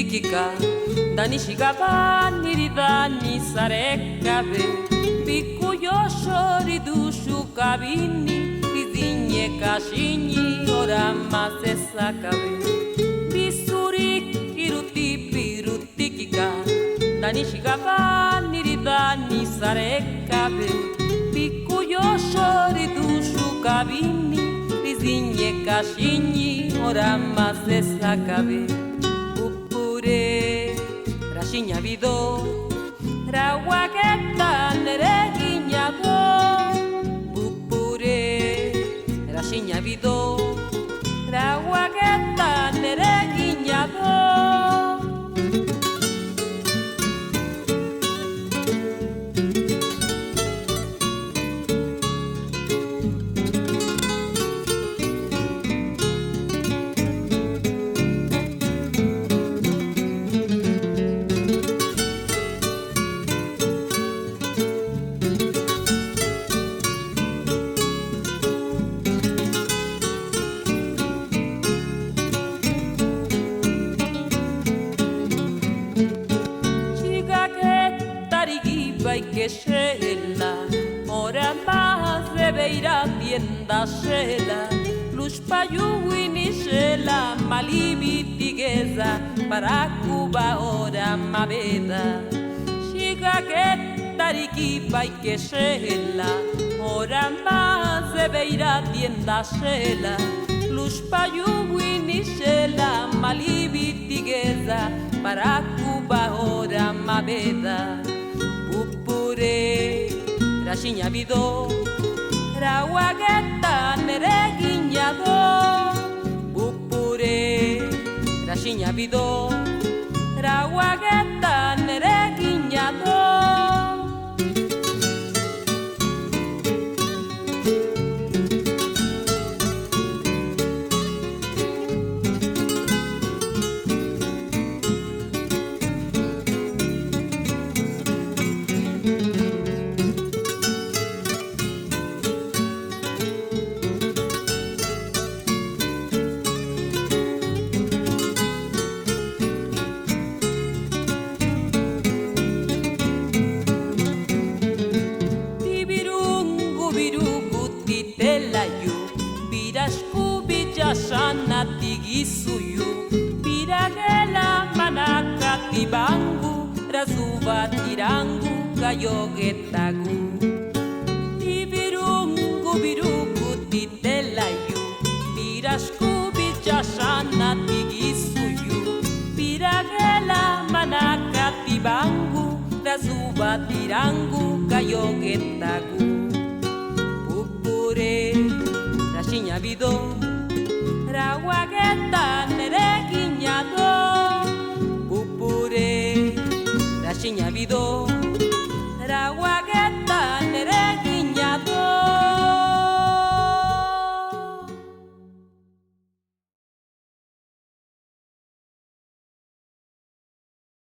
tikika Dani shigabani dani sarekabe Biku yoshori dushu kabini Bizinye kashini ora mase sakabe Bisurik iruti pirutikika Dani shigabani dani sarekabe Biku yoshori dushu kabini Bizinye kashini ora mase sakabe Rashinya bido, rawaketa neregiñado Bupure, rashinya bido, rawaketa neregiñado que shela ora más debe ir a tienda shela luz payuini shela malibitigueza para Cuba ora mabeda chica que tariki pai que shela ora más debe ir a tienda shela luz payuini shela malibitigueza para Cuba ora mabeda Pupure, rashinya bido, rawageta neregiñado Pupure, rashinya bido, rawageta neregiñado Shana tigisuyu piragela manaka tibangu razuba tirangu kayogetagu tibirungu birugu titelayu piraskubi shana tigisuyu piragela manaka tibangu razuba tirangu kayogetagu Pupure rashinya bido Rawageta